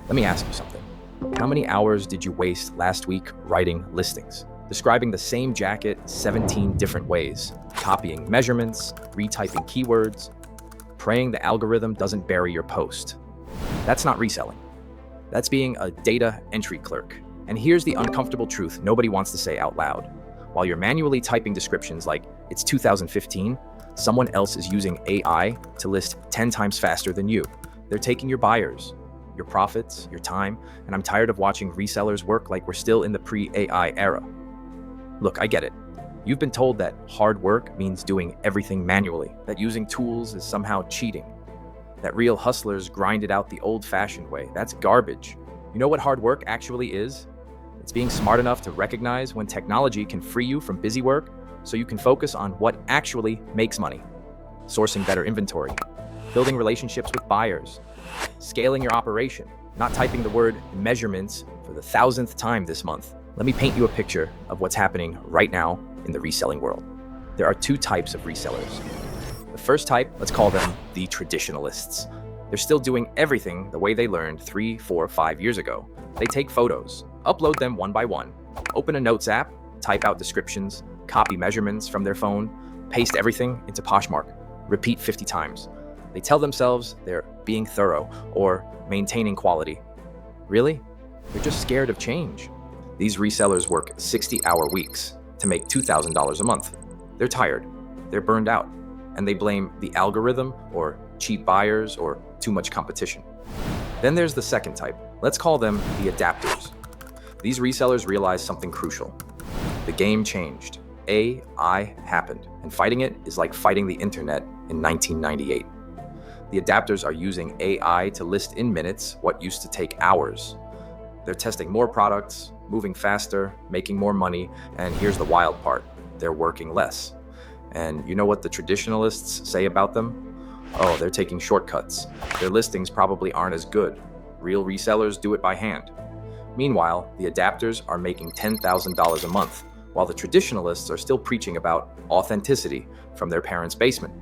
Let me ask you something. How many hours did you waste last week writing listings? Describing the same jacket 17 different ways, copying measurements, retyping keywords, praying the algorithm doesn't bury your post. That's not reselling. That's being a data entry clerk. And here's the uncomfortable truth nobody wants to say out loud. While you're manually typing descriptions like it's 2015, someone else is using AI to list 10 times faster than you. They're taking your buyers, your profits, your time, and I'm tired of watching resellers work like we're still in the pre-AI era. Look, I get it. You've been told that hard work means doing everything manually, that using tools is somehow cheating, that real hustlers grind it out the old-fashioned way. That's garbage. You know what hard work actually is? It's being smart enough to recognize when technology can free you from busy work so you can focus on what actually makes money. Sourcing better inventory, building relationships with buyers, scaling your operation, not typing the word measurements for the 1,000th time this month. Let me paint you a picture of what's happening right now in the reselling world. There are two types of resellers. The first type, let's call them the traditionalists. They're still doing everything the way they learned 3, 4, 5 years ago. They take photos, upload them one by one, open a notes app, type out descriptions, copy measurements from their phone, paste everything into Poshmark, repeat 50 times. They tell themselves they're being thorough or maintaining quality. Really? They're just scared of change. These resellers work 60-hour weeks to make $2,000 a month. They're tired, they're burned out, and they blame the algorithm or cheap buyers or too much competition. Then there's the second type. Let's call them the adapters. These resellers realized something crucial. The game changed. AI happened, and fighting it is like fighting the internet in 1998. The adapters are using AI to list in minutes what used to take hours. They're testing more products, moving faster, making more money, and here's the wild part, they're working less. And you know what the traditionalists say about them? Oh, they're taking shortcuts. Their listings probably aren't as good. Real resellers do it by hand. Meanwhile, the adapters are making $10,000 a month, while the traditionalists are still preaching about authenticity from their parents' basement.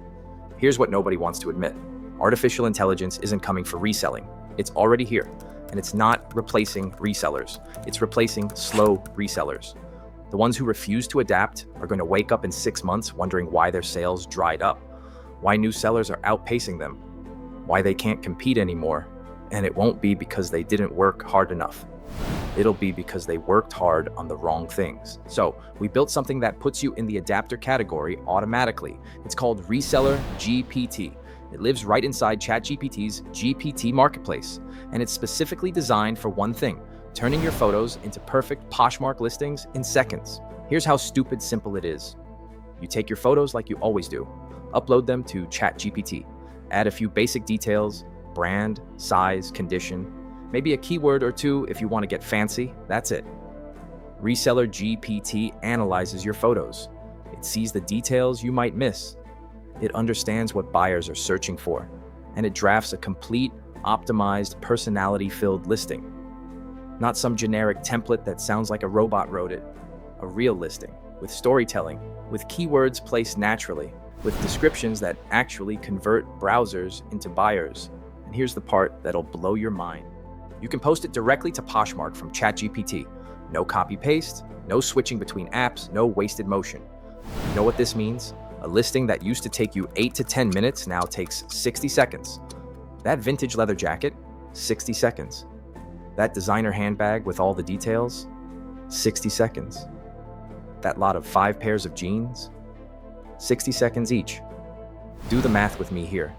Here's what nobody wants to admit. Artificial intelligence isn't coming for reselling. It's already here, and it's not replacing resellers. It's replacing slow resellers. The ones who refuse to adapt are going to wake up in 6 months wondering why their sales dried up, why new sellers are outpacing them, why they can't compete anymore, and it won't be because they didn't work hard enough. It'll be because they worked hard on the wrong things. So we built something that puts you in the adapter category automatically. It's called Reseller GPT. It lives right inside ChatGPT's GPT marketplace, and it's specifically designed for one thing, turning your photos into perfect Poshmark listings in seconds. Here's how stupid simple it is. You take your photos like you always do, upload them to ChatGPT, add a few basic details, brand, size, condition, maybe a keyword or two if you want to get fancy, that's it. Reseller GPT analyzes your photos. It sees the details you might miss. It understands what buyers are searching for, and it drafts a complete, optimized, personality-filled listing. Not some generic template that sounds like a robot wrote it. A real listing, with storytelling, with keywords placed naturally, with descriptions that actually convert browsers into buyers. And here's the part that'll blow your mind. You can post it directly to Poshmark from ChatGPT. No copy-paste, no switching between apps, no wasted motion. You know what this means? A listing that used to take you 8 to 10 minutes now takes 60 seconds. That vintage leather jacket, 60 seconds. That designer handbag with all the details, 60 seconds. That lot of 5 pairs of jeans, 60 seconds each. Do the math with me here.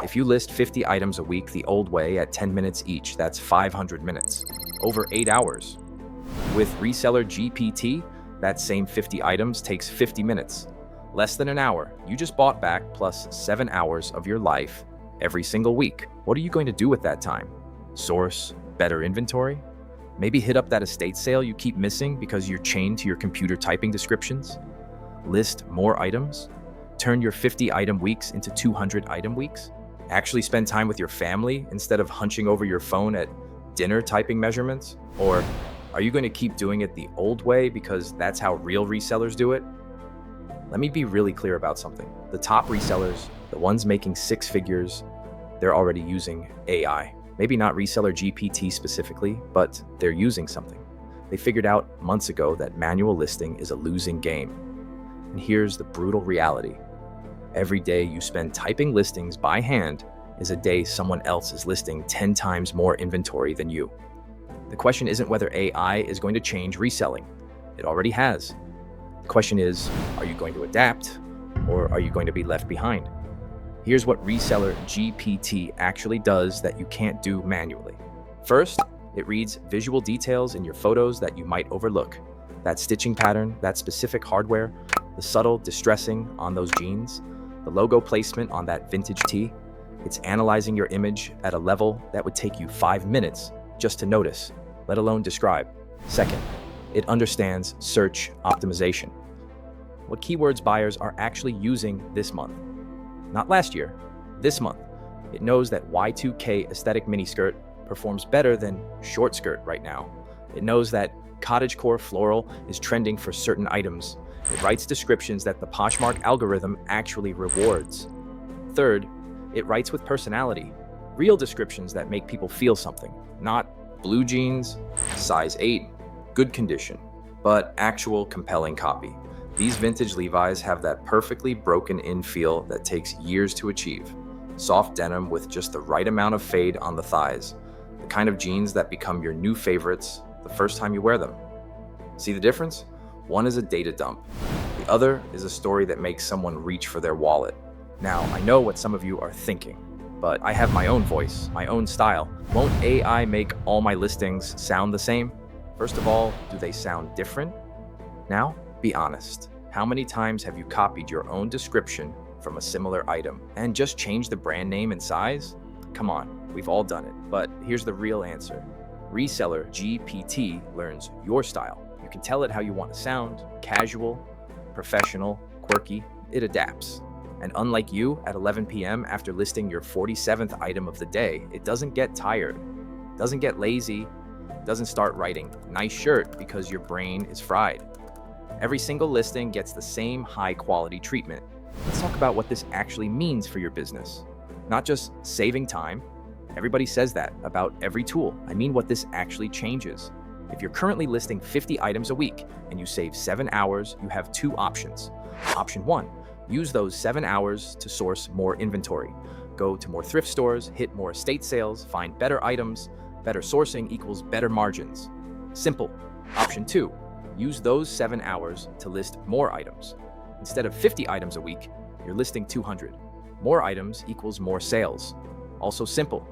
If you list 50 items a week the old way at 10 minutes each, that's 500 minutes, over 8 hours. With Reseller GPT, that same 50 items takes 50 minutes, less than an hour. You just bought back plus 7 hours of your life every single week. What are you going to do with that time? Source better inventory? Maybe hit up that estate sale you keep missing because you're chained to your computer typing descriptions? List more items? Turn your 50 item weeks into 200 item weeks? Actually spend time with your family instead of hunching over your phone at dinner typing measurements? Or are you going to keep doing it the old way because that's how real resellers do it? Let me be really clear about something. The top resellers, the ones making 6 figures, they're already using AI. Maybe not Reseller GPT specifically, but they're using something. They figured out months ago that manual listing is a losing game. And here's the brutal reality. Every day you spend typing listings by hand is a day someone else is listing 10 times more inventory than you. The question isn't whether AI is going to change reselling. It already has. The question is, are you going to adapt or are you going to be left behind? Here's what Reseller GPT actually does that you can't do manually. First, it reads visual details in your photos that you might overlook. That stitching pattern, that specific hardware, the subtle distressing on those jeans, the logo placement on that vintage tee. It's analyzing your image at a level that would take you 5 minutes just to notice, let alone describe. Second, it understands search optimization. What keywords buyers are actually using this month. Not last year, this month. It knows that Y2K aesthetic miniskirt performs better than short skirt right now. It knows that cottagecore floral is trending for certain items. It writes descriptions that the Poshmark algorithm actually rewards. Third, it writes with personality. Real descriptions that make people feel something. Not blue jeans, size 8, good condition, but actual compelling copy. These vintage Levi's have that perfectly broken-in feel that takes years to achieve. Soft denim with just the right amount of fade on the thighs. The kind of jeans that become your new favorites the first time you wear them. See the difference? One is a data dump. The other is a story that makes someone reach for their wallet. Now, I know what some of you are thinking, but I have my own voice, my own style. Won't AI make all my listings sound the same? First of all, do they sound different? Now, be honest. How many times have you copied your own description from a similar item and just changed the brand name and size? Come on, we've all done it. But here's the real answer. Reseller GPT learns your style. You can tell it how you want to sound, casual, professional, quirky. It adapts. And unlike you, at 11 p.m. after listing your 47th item of the day, it doesn't get tired, doesn't get lazy, doesn't start writing nice shirt because your brain is fried. Every single listing gets the same high-quality treatment. Let's talk about what this actually means for your business. Not just saving time. Everybody says that about every tool. I mean what this actually changes. If you're currently listing 50 items a week and you save 7 hours, you have 2 options. Option 1, use those 7 hours to source more inventory. Go to more thrift stores, hit more estate sales, find better items. Better sourcing equals better margins. Simple. Option 2, use those 7 hours to list more items. Instead of 50 items a week, you're listing 200. More items equals more sales. Also simple.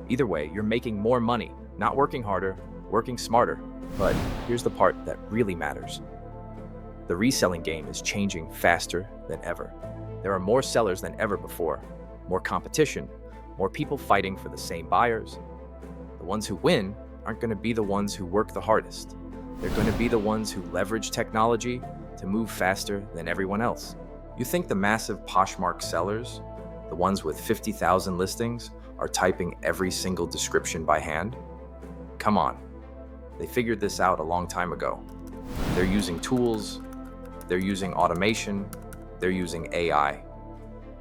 Either way, you're making more money, not working harder, working smarter. But here's the part that really matters. The reselling game is changing faster than ever. There are more sellers than ever before, more competition, more people fighting for the same buyers. The ones who win aren't going to be the ones who work the hardest. They're going to be the ones who leverage technology to move faster than everyone else. You think the massive Poshmark sellers, the ones with 50,000 listings, are typing every single description by hand? Come on. They figured this out a long time ago. They're using tools, they're using automation, they're using AI,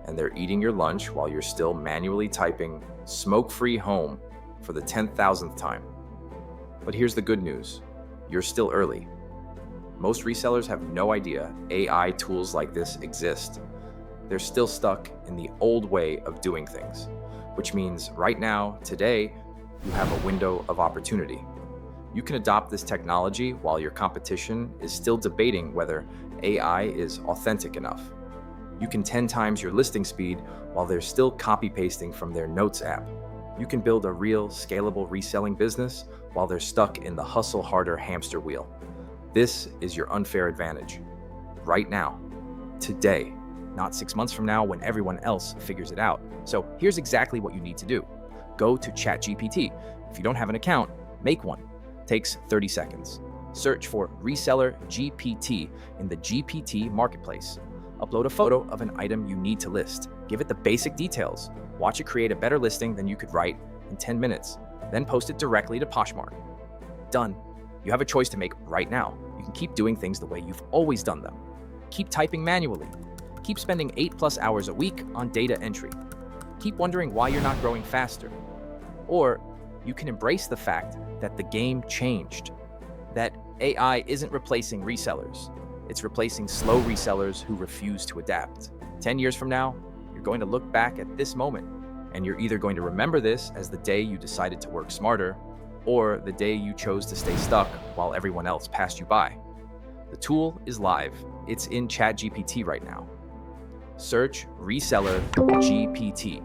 and they're eating your lunch while you're still manually typing smoke-free home for the 10,000th time. But here's the good news. You're still early. Most resellers have no idea AI tools like this exist. They're still stuck in the old way of doing things, which means right now, today, you have a window of opportunity. You can adopt this technology while your competition is still debating whether AI is authentic enough. You can 10 times your listing speed while they're still copy-pasting from their notes app. You can build a real, scalable reselling business while they're stuck in the hustle harder hamster wheel. This is your unfair advantage. Right now. Today. Not 6 months from now when everyone else figures it out. So here's exactly what you need to do. Go to ChatGPT. If you don't have an account, make one. Takes 30 seconds. Search for Reseller GPT in the GPT marketplace. Upload a photo of an item you need to list. Give it the basic details. Watch it create a better listing than you could write in 10 minutes. Then post it directly to Poshmark. Done. You have a choice to make right now. You can keep doing things the way you've always done them. Keep typing manually. Keep spending 8+ hours a week on data entry. Keep wondering why you're not growing faster. Or you can embrace the fact that the game changed, that AI isn't replacing resellers. It's replacing slow resellers who refuse to adapt. 10 years from now, you're going to look back at this moment, and you're either going to remember this as the day you decided to work smarter, or the day you chose to stay stuck while everyone else passed you by. The tool is live. It's in ChatGPT right now. Search Reseller GPT.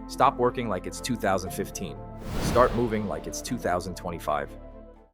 Stop working like it's 2015. Start moving like it's 2025.